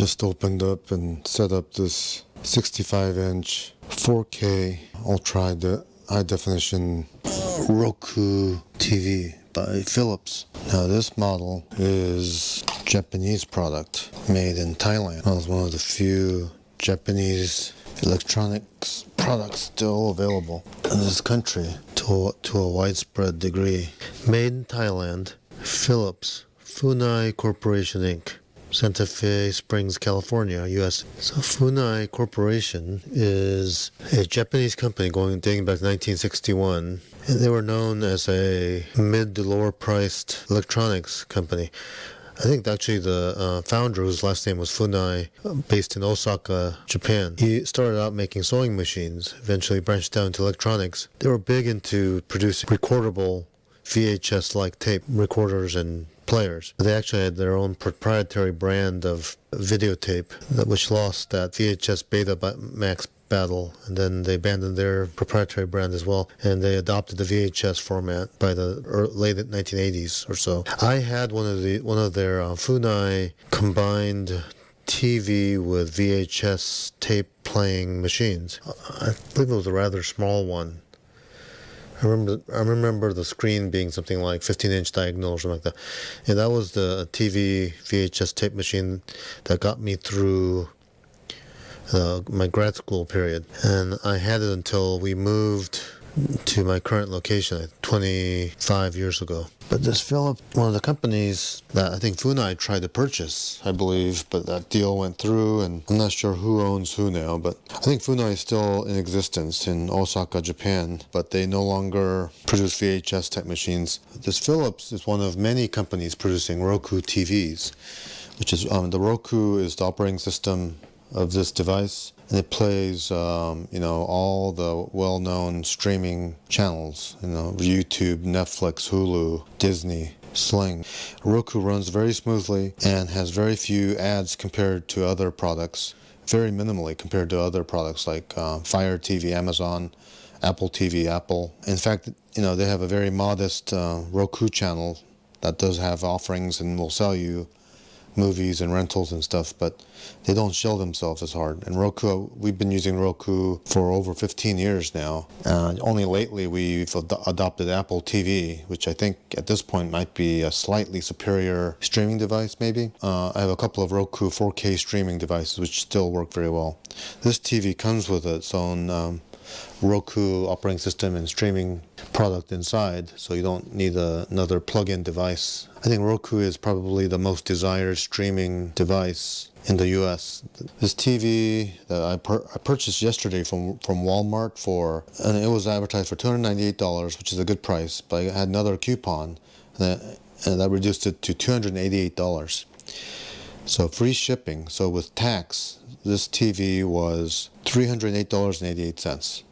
Just opened up and set up this 65-inch 4K ultra high definition Roku TV by Philips. Now this model is Japanese product made in Thailand. It was one of the few Japanese electronics products still available in this country to a widespread degree. Made in Thailand, Philips, Funai Corporation Inc., Santa Fe Springs, California, U.S. So Funai Corporation is a Japanese company dating back to 1961. And they were known as a mid to lower priced electronics company. I think actually the founder, whose last name was Funai, based in Osaka, Japan, he started out making sewing machines, eventually branched out into electronics. They were big into producing recordable VHS-like tape recorders and players. They actually had their own proprietary brand of videotape, which lost that VHS Betamax battle, and then they abandoned their proprietary brand as well, and they adopted the VHS format by the late 1980s or so. I had one of their Funai combined TV with VHS tape playing machines. I believe it was a rather small one. I remember the screen being something like 15-inch diagonal or something like that. And that was the TV VHS tape machine that got me through my grad school period. And I had it until we moved to my current location 25 years ago. But this Philips, one of the companies that I think Funai tried to purchase, I believe, but that deal went through, and I'm not sure who owns who now, but I think Funai is still in existence in Osaka, Japan, but they no longer produce VHS type machines. This Philips is one of many companies producing Roku TVs, which is, the Roku is the operating system of this device, and it plays all the well-known streaming channels, YouTube, Netflix, Hulu, Disney, Sling. Roku runs very smoothly and has very few ads compared to other products, very minimally compared to other products like Fire TV, Amazon, Apple TV, Apple. In fact, they have a very modest Roku channel that does have offerings and will sell you movies and rentals and stuff, but they don't show themselves as hard. And Roku, we've been using Roku for over 15 years now. Only lately we've adopted Apple TV, which I think at this point might be a slightly superior streaming device maybe. I have a couple of Roku 4K streaming devices which still work very well. This TV comes with its own Roku operating system and streaming product inside, so you don't need another plug-in device. I think Roku is probably the most desired streaming device in the US. This TV that I purchased yesterday from Walmart and it was advertised for $298, which is a good price, but I had another coupon and that reduced it to $288. So free shipping. So with tax, this TV was $308.88,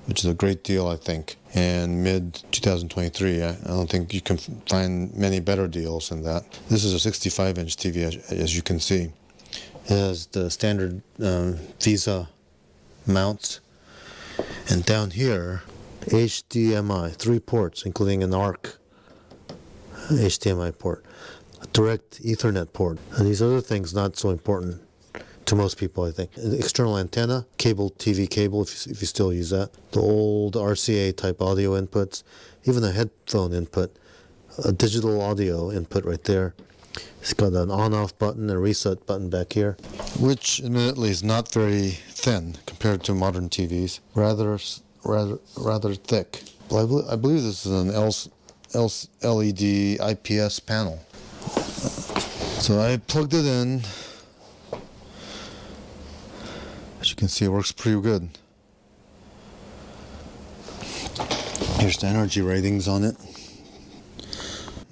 which is a great deal, I think. And mid-2023, I don't think you can find many better deals than that. This is a 65-inch TV, as you can see. It has the standard VESA mounts. And down here, HDMI, 3 ports, including an ARC HDMI port, a direct Ethernet port. And these other things not so important to most people, I think. An external antenna, TV cable, if you still use that. The old RCA type audio inputs, even a headphone input, a digital audio input right there. It's got an on-off button and a reset button back here, which admittedly is not very thin compared to modern TVs. Rather thick. I believe this is an LED IPS panel. So I plugged it in. As you can see, it works pretty good. Here's the energy ratings on it.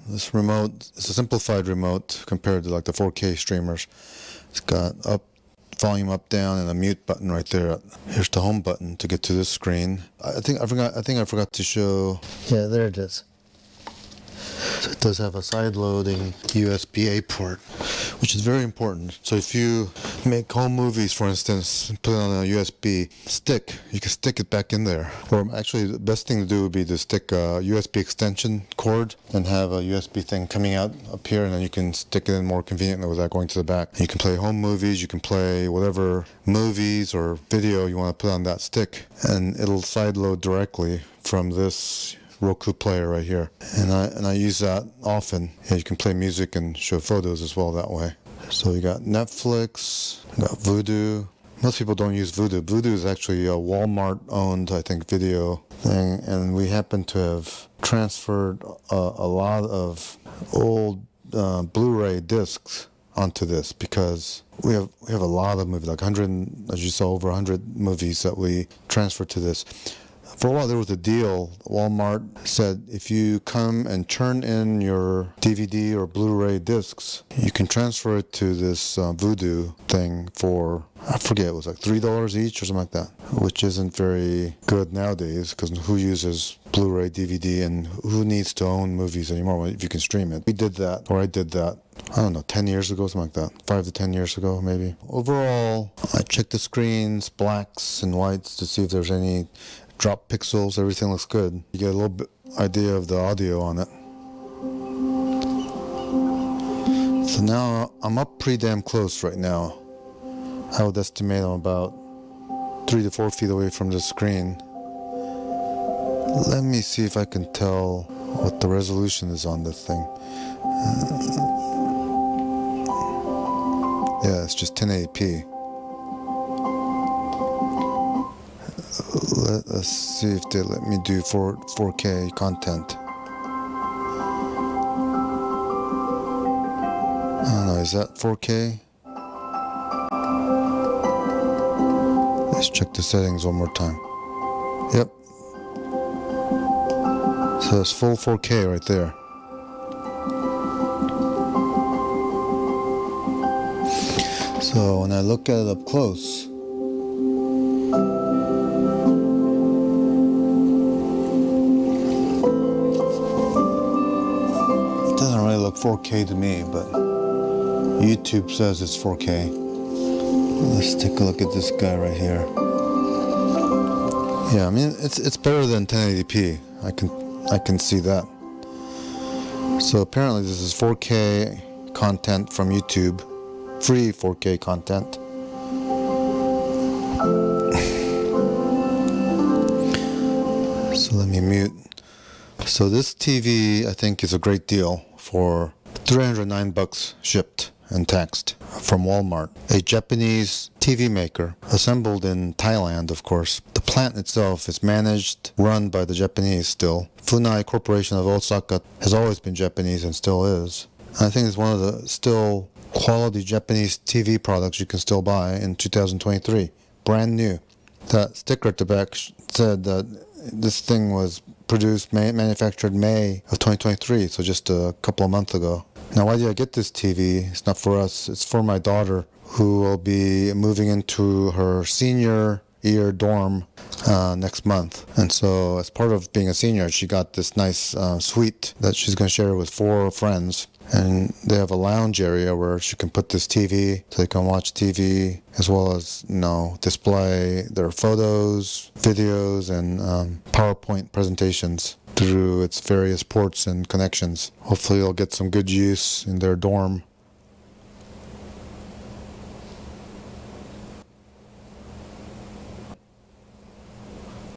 This remote is a simplified remote compared to like the 4K streamers. It's got volume up, down, and a mute button right there. Here's the home button to get to this screen. I think I forgot to show. Yeah, there it is. So it does have a side-loading USB-A port, which is very important. So if you make home movies, for instance, put it on a USB stick, you can stick it back in there. Or actually, the best thing to do would be to stick a USB extension cord and have a USB thing coming out up here, and then you can stick it in more conveniently without going to the back. And you can play home movies, you can play whatever movies or video you want to put on that stick, and it'll sideload directly from this Roku player right here, and I use that often. Yeah, you can play music and show photos as well that way. So you got Netflix, you got Vudu. Most people don't use Vudu. Vudu is actually a Walmart-owned, I think, video thing, and we happen to have transferred a lot of old Blu-ray discs onto this because we have a lot of movies, like 100, as you saw, over 100 movies that we transferred to this. For a while, there was a deal. Walmart said if you come and turn in your DVD or Blu-ray discs, you can transfer it to this Vudu thing for, I forget, it was like $3 each or something like that, which isn't very good nowadays because who uses Blu-ray, DVD, and who needs to own movies anymore if you can stream it? We did that, or I did that, I don't know, 10 years ago, something like that. 5 to 10 years ago, maybe. Overall, I checked the screens, blacks and whites, to see if there's any drop pixels. Everything looks good. You get a little bit idea of the audio on it. So now I'm up pretty damn close right now. I would estimate I'm about 3 to 4 feet away from the screen. Let me see if I can tell what the resolution is on this thing. Yeah, it's just 1080p. Let's see if they let me do 4K content. I don't know, is that 4K? Let's check the settings one more time. Yep. So it's full 4K right there. So when I look at it up close, look 4K to me, but YouTube says it's 4K. Let's take a look at this guy right here. Yeah, I mean it's better than 1080p. I can see that. So apparently this is 4K content from YouTube, free 4K content. So let me mute. So this TV I think is a great deal for $309 shipped and taxed from Walmart, a Japanese TV maker assembled in Thailand, of course. The plant itself is managed, run by the Japanese still. Funai Corporation of Osaka has always been Japanese and still is. I think it's one of the still quality Japanese TV products you can still buy in 2023, brand new. That sticker at the back said that this thing was produced, manufactured May of 2023, so just a couple of months ago. Now, why did I get this TV? It's not for us. It's for my daughter, who will be moving into her senior year dorm next month. And so as part of being a senior, she got this nice suite that she's going to share with 4 friends. And they have a lounge area where she can put this TV so they can watch TV as well as, display their photos, videos, and PowerPoint presentations through its various ports and connections. Hopefully they'll get some good use in their dorm.